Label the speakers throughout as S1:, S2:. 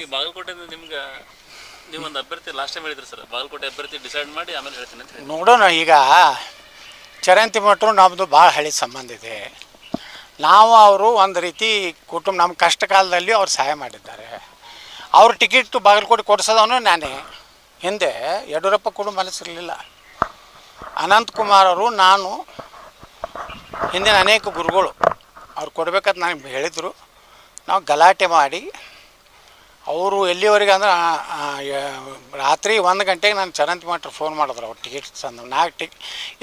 S1: ಈ ಬಾಗಲಕೋಟೆಯಿಂದ ನಿಮ್ಗೆ ನೀವೊಂದು ಅಭ್ಯರ್ಥಿ ಲಾಸ್ಟ್ ಟೈಮ್ ಹೇಳಿದ್ರಿ ಸರ್, ಬಾಗಲಕೋಟೆ ಅಭ್ಯರ್ಥಿ ಡಿಸೈಡ್ ಮಾಡಿ ಆಮೇಲೆ ಹೇಳ್ತೀನಿ ಅಂತ ಹೇಳಿ.
S2: ನೋಡೋಣ. ಈಗ ಚರಂತಿ ಮಠರು ನಮ್ಮದು ಭಾಳ ಹಳೆ ಸಂಬಂಧ ಇದೆ. ನಾವು ಅವರು ಒಂದು ರೀತಿ ಕುಟುಂಬ, ನಮ್ಮ ಕಷ್ಟ ಕಾಲದಲ್ಲಿ ಅವ್ರು ಸಹಾಯ ಮಾಡಿದ್ದಾರೆ. ಅವ್ರ ಟಿಕೆಟ್ ಬಾಗಲಕೋಟೆ ಕೊಡಿಸೋದವನು ನಾನೇ. ಹಿಂದೆ ಯಡಿಯೂರಪ್ಪ ಕೂಡ ಮನಸ್ಸಿರಲಿಲ್ಲ. ಅನಂತಕುಮಾರ್ ಅವರು, ನಾನು, ಹಿಂದಿನ ಅನೇಕ ಗುರುಗಳು ಅವ್ರು ಕೊಡ್ಬೇಕಂತ ನನಗೆ ಹೇಳಿದರು. ನಾವು ಗಲಾಟೆ ಮಾಡಿ ಅವರು ಎಲ್ಲಿವರೆಗೆ ಅಂದ್ರೆ ರಾತ್ರಿ 1 ಗಂಟೆಗೆ ನಾನು ಚರಂತಿ ಮಠರು ಫೋನ್ ಮಾಡಿದ್ರು. ಅವ್ರು ಟಿಕೆಟ್ ತಂದು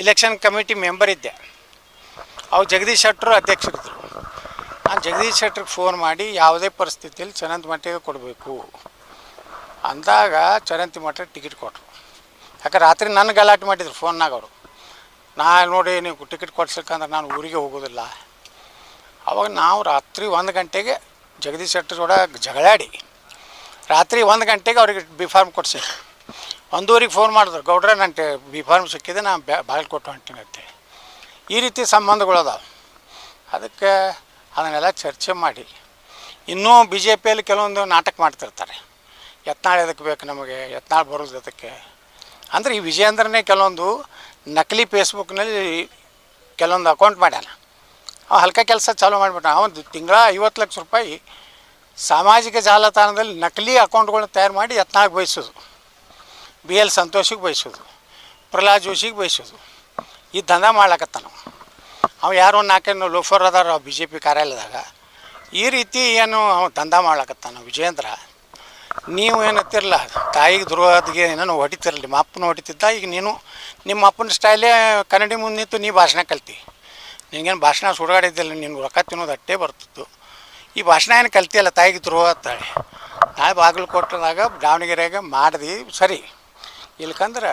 S2: ಇಲೆಕ್ಷನ್ ಕಮಿಟಿ ಮೆಂಬರ್ ಇದ್ದೆ. ಅವ್ರು ಜಗದೀಶ್ ಶೆಟ್ಟರು ಅಧ್ಯಕ್ಷರಿದ್ದರು. ನಾನು ಜಗದೀಶ್ ಶೆಟ್ರಿಗೆ ಫೋನ್ ಮಾಡಿ ಯಾವುದೇ ಪರಿಸ್ಥಿತಿಯಲ್ಲಿ ಚರಂತಿ ಮಠಕ್ಕೆ ಕೊಡಬೇಕು ಅಂದಾಗ ಚರಂತಿ ಮಠ ಟಿಕೆಟ್ ಕೊಟ್ಟರು. ಯಾಕೆ ರಾತ್ರಿ ನನ್ನ ಗಲಾಟೆ ಮಾಡಿದ್ರು ಫೋನ್ನಾಗ ಅವರು. ನೋಡಿ ನೀವು ಟಿಕೆಟ್ ಕೊಡ್ಸಕ್ಕಂದ್ರೆ ನಾನು ಊರಿಗೆ ಹೋಗೋದಿಲ್ಲ. ಅವಾಗ ನಾವು ರಾತ್ರಿ 1 ಗಂಟೆಗೆ ಜಗದೀಶ್ ಶೆಟ್ಟರ್ ಕೂಡ ಜಗಳಾಡಿ ರಾತ್ರಿ 1 ಗಂಟೆಗೆ ಅವ್ರಿಗೆ ಬಿ ಫಾರ್ಮ್ ಕೊಡಿಸಿ 1:00ಗೆ ಫೋನ್ ಮಾಡಿದ್ರು. ಗೌಡ್ರೆ ನನ್ನ ಬಿ ಫಾರ್ಮ್ ಸಿಕ್ಕಿದೆ, ನಾನು ಬಾಗಲಕೋಟೆ ಹೊಂಟಿನಂತೆ. ಈ ರೀತಿ ಸಂಬಂಧಗಳದಾವೆ. ಅದಕ್ಕೆ ಅದನ್ನೆಲ್ಲ ಚರ್ಚೆ ಮಾಡಿ ಇನ್ನೂ ಬಿ ಜೆ ಪಿಯಲ್ಲಿ ಕೆಲವೊಂದು ನಾಟಕ ಮಾಡ್ತಿರ್ತಾರೆ. ಯತ್ನಾಳ್ ಎದಕ್ಕೆ ಬೇಕು ನಮಗೆ, ಯತ್ನಾಳ್ ಬರೋದು ಅದಕ್ಕೆ ಅಂದರೆ ಈ ವಿಜಯೇಂದ್ರನೇ ಕೆಲವೊಂದು ನಕಲಿ ಫೇಸ್ಬುಕ್ನಲ್ಲಿ ಕೆಲವೊಂದು ಅಕೌಂಟ್ ಮಾಡ್ಯಾನ. ಅವ ಹಲ್ಕ ಕೆಲಸ ಚಾಲೂ ಮಾಡಿಬಿಟ್ಟ. ಅವನು ತಿಂಗಳ 50 ಲಕ್ಷ ರೂಪಾಯಿ ಸಾಮಾಜಿಕ ಜಾಲತಾಣದಲ್ಲಿ ನಕಲಿ ಅಕೌಂಟ್ಗಳನ್ನ ತಯಾರು ಮಾಡಿ ಯತ್ನಾಳ್ ಬಯಸೋದು, BL ಸಂತೋಷಿಗೆ ಬಯಸೋದು, ಪ್ರಹ್ಲಾದ್ ಜೋಶಿಗೆ ಬಯಸೋದು. ಈ ದಂಧ ಮಾಡ್ಲಕತ್ತಾನ ಅವ. ಯಾರೋ 4 ಲೋಫರ್ ಅದಾರ BJP ಕಾರ್ಯಾಲಯದಾಗ. ಈ ರೀತಿ ಏನು ಅವ ದಂಧ ಮಾಡ್ಲಕತ್ತಾನ ವಿಜಯೇಂದ್ರ. ನೀವು ಏನತ್ತಿರಲ್ಲ, ತಾಯಿಗೆ ದ್ರೋಹದಿಗೆ ಏನೋ ಹೊಡಿತಿರಲಿ. ನಿಮ್ಮ ಅಪ್ಪನ ಹೊಡಿತಿದ್ದ. ಈಗ ನೀನು ನಿಮ್ಮ ಅಪ್ಪನ ಸ್ಟೈಲೇ ಕನ್ನಡಿ ಮುಂದೆ ನಿಂತು ನೀ ಭಾಷಣ ಕಲ್ತಿ. ನಿನಗೇನು ಭಾಷಣ ಸುಡುಗಾಡಿದ್ದಿಲ್ಲ, ನಿನ್ಗೆ ರೊಕ್ಕ ತಿನ್ನೋದು ಅಟ್ಟೇ ಬರ್ತಿತ್ತು. ಈ ಭಾಷಣ ಏನು ಕಲ್ತಿಯಲ್ಲ, ತಾಯಿಗೆ ದ್ರೋಹ ಅಂತಾಳೆ. ನಾಳೆ ಬಾಗಲಕೋಟೆದಾಗ ದಾವಣಗೆರೆಯಾಗ ಮಾಡಿದ್ವಿ ಸರಿ. ಇಲ್ಕಂದ್ರೆ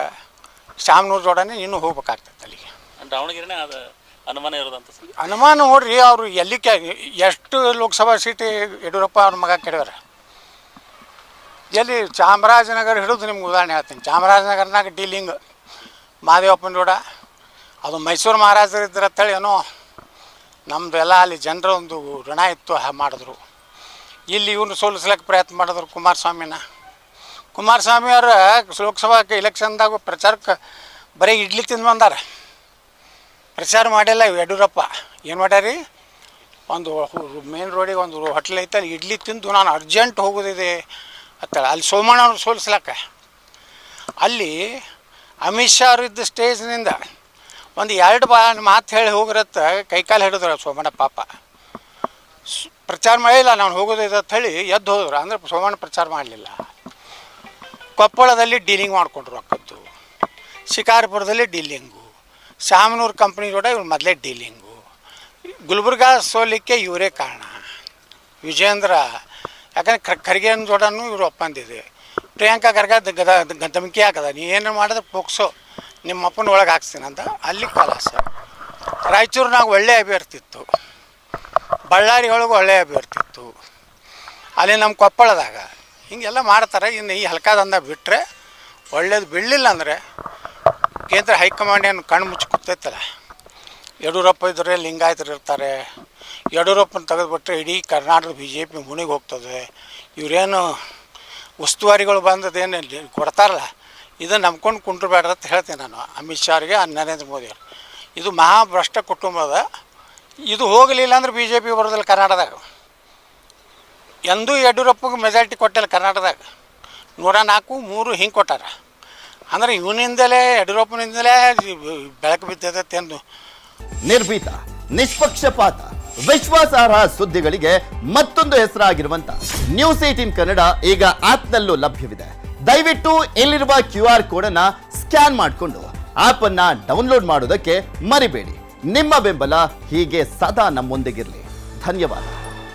S2: ಶಾಮನೂರು ಜೋಡನೆ ನೀನು ಹೋಗ್ಬೇಕಾಗ್ತದೆ ಅಲ್ಲಿಗೆ.
S1: ದಾವಣಗೆರೆನೇ ಅದು ಅನುಮಾನ ಇರೋದಂತ ಸರ್.
S2: ಅನುಮಾನ ನೋಡ್ರಿ, ಅವರು ಎಲ್ಲಿ ಎಷ್ಟು ಲೋಕಸಭಾ ಸೀಟ್ ಯಡಿಯೂರಪ್ಪ ಅವ್ರ ಮಗ ಕೆಡವ್ರ. ಎಲ್ಲಿ ಚಾಮರಾಜನಗರ ಹಿಡಿದು ನಿಮ್ಗೆ ಉದಾಹರಣೆ ಹೇಳ್ತೀನಿ. ಚಾಮರಾಜನಗರನಾಗ ಡೀಲಿಂಗ್ ಮಹದೇವಪ್ಪನ ಜೋಡ. ಅದು ಮೈಸೂರು ಮಹಾರಾಜರು ಇದ್ರಂತೇಳಿ ಏನೋ ನಮ್ಮದು ಎಲ್ಲ ಅಲ್ಲಿ ಜನರ ಒಂದು ಋಣ ಇತ್ತು, ಮಾಡಿದ್ರು. ಇಲ್ಲಿ ಇವ್ರನ್ನ ಸೋಲಿಸ್ಲಿಕ್ಕೆ ಪ್ರಯತ್ನ ಮಾಡಿದ್ರು ಕುಮಾರಸ್ವಾಮಿ ಅವರ ಲೋಕಸಭಾ ಇಲೆಕ್ಷನ್ದಾಗ ಪ್ರಚಾರಕ್ಕೆ ಬರೀ ಇಡ್ಲಿ ತಿಂದು ಬಂದಾರ, ಪ್ರಚಾರ ಮಾಡಿಲ್ಲ. ಯಡಿಯೂರಪ್ಪ ಏನು ಮಾಡ್ಯಾರಿ, ಒಂದು ಮೇನ್ ರೋಡಿಗೆ ಒಂದು ಹೋಟ್ಲ್ ಐತೆ, ಅಲ್ಲಿ ಇಡ್ಲಿ ತಿಂದು ನಾನು ಅರ್ಜೆಂಟ್ ಹೋಗೋದಿದೆ ಅಂತೇಳಿ ಅಲ್ಲಿ ಸೋಮಣ್ಣ ಅವ್ರು ಸೋಲಿಸ್ಲಾಕ. ಅಲ್ಲಿ ಅಮಿತ್ ಶಾ ಅವರಿದ್ದ ಸ್ಟೇಜ್ನಿಂದ ಒಂದು 2 ಮಾತು ಹೇಳಿ ಹೋಗಿರತ್ತ ಕೈಕಾಲು ಹಿಡಿದ್ರು ಸೋಮಣ್ಣ. ಪಾಪ ಪ್ರಚಾರ ಮಾಡಿಲ್ಲ, ನಾನು ಹೋಗೋದಿದೆ ಅಂತ ಹೇಳಿ ಎದ್ದು ಹೋದ್ರು. ಅಂದರೆ ಸೋಮಣ್ಣ ಪ್ರಚಾರ ಮಾಡಲಿಲ್ಲ. ಕೊಪ್ಪಳದಲ್ಲಿ ಡೀಲಿಂಗ್ ಮಾಡಿಕೊಂಡ್ರು ರೊಕ್ಕದ್ದು, ಶಿಕಾರಿಪುರದಲ್ಲಿ ಡೀಲಿಂಗು, ಶಾಮನೂರು ಕಂಪ್ನಿ ಜೋಡ ಇವ್ರು ಮೊದಲೇ ಡೀಲಿಂಗು. ಗುಲ್ಬರ್ಗಾ ಸೋಲಿಕ್ಕೆ ಇವರೇ ಕಾರಣ ವಿಜಯೇಂದ್ರ. ಯಾಕಂದರೆ ಖರ್ಗೆನ ಜೋಡನೂ ಇವರು ಒಪ್ಪಂದಿದೆ. ಪ್ರಿಯಾಂಕಾ ಖರ್ಗೆ ಧಮಕಿ ಹಾಕದ, ನೀ ಏನು ಮಾಡಿದ್ರೆ ಪೋಕ್ಸೋ ನಿಮ್ಮ ಅಪ್ಪನ ಒಳಗೆ ಹಾಕ್ಸ್ತೀನಿ ಅಂತ. ಅಲ್ಲಿ ಕಲಾಸ. ರಾಯಚೂರಿನಾಗ ಒಳ್ಳೆಯ ಅಭ್ಯರ್ಥಿ ಇತ್ತು, ಬಳ್ಳಾರಿ ಒಳಗೆ ಒಳ್ಳೆಯ ಅಭ್ಯರ್ಥಿ ಇತ್ತು, ಅಲ್ಲಿ ನಮ್ಮ ಕೊಪ್ಪಳದಾಗ ಹಿಂಗೆಲ್ಲ ಮಾಡ್ತಾರೆ. ಇನ್ನು ಈ ಹಲ್ಕಾದಂದ ಬಿಟ್ಟರೆ ಒಳ್ಳೇದು. ಬೀಳಲಿಲ್ಲ ಅಂದರೆ ಕೇಂದ್ರ ಹೈಕಮಾಂಡ್ ಏನು ಕಣ್ಣು ಮುಚ್ಚಿ ಕೂತೈತಲ್ಲ. ಯಡಿಯೂರಪ್ಪ ಇದ್ದರೆ ಲಿಂಗಾಯತರು ಇರ್ತಾರೆ. ಯಡಿಯೂರಪ್ಪನ ತೆಗೆದುಬಿಟ್ರೆ ಇಡೀ ಕರ್ನಾಟಕ BJP ಮುನಿಗೆ ಹೋಗ್ತದೆ. ಇವರೇನು ಉಸ್ತುವಾರಿಗಳು ಬಂದದೇನು ಕೊಡ್ತಾರಲ್ಲ, ಇದನ್ನು ನಂಬ್ಕೊಂಡು ಕುಂಟ್ರಬೇಡ್ರ ಅಂತ ಹೇಳ್ತೀನಿ ನಾನು ಅಮಿತ್ ಶಾ ಅವರಿಗೆ, ನರೇಂದ್ರ ಮೋದಿ ಅವರು. ಇದು ಮಹಾಭ್ರಷ್ಟ ಕುಟುಂಬದ. ಇದು ಹೋಗಲಿಲ್ಲ ಅಂದ್ರೆ BJP ಬರೋದಿಲ್ಲ ಕರ್ನಾಟಕದಾಗ. ಎಂದೂ ಯಡಿಯೂರಪ್ಪಗೆ ಮೆಜಾರಿಟಿ ಕೊಟ್ಟಿಲ್ಲ ಕರ್ನಾಟಕದಾಗ. 104, 3 ಹಿಂಗೆ ಕೊಟ್ಟಾರ. ಅಂದರೆ ಇವನಿಂದಲೇ, ಯಡಿಯೂರಪ್ಪನಿಂದಲೇ ಬೆಳಕು ಬಿದ್ದೈತೆ ಎಂದು.
S3: ನಿರ್ಭೀತ, ನಿಷ್ಪಕ್ಷಪಾತ, ವಿಶ್ವಾಸಾರ್ಹ ಸುದ್ದಿಗಳಿಗೆ ಮತ್ತೊಂದು ಹೆಸರಾಗಿರುವಂತ ನ್ಯೂಸ್ 18 ಕನ್ನಡ ಈಗ ಆಪ್ನಲ್ಲೂ ಲಭ್ಯವಿದೆ. ದಯವಿಟ್ಟು ಇಲ್ಲಿರುವ QR ಕೋಡ್ ಅನ್ನ ಸ್ಕ್ಯಾನ್ ಮಾಡಿಕೊಂಡು ಆಪ್ ಅನ್ನ ಡೌನ್ಲೋಡ್ ಮಾಡೋದಕ್ಕೆ ಮರಿಬೇಡಿ. ನಿಮ್ಮ ಬೆಂಬಲ ಹೀಗೆ ಸದಾ ನಮ್ಮೊಂದಿಗಿರಲಿ. ಧನ್ಯವಾದ.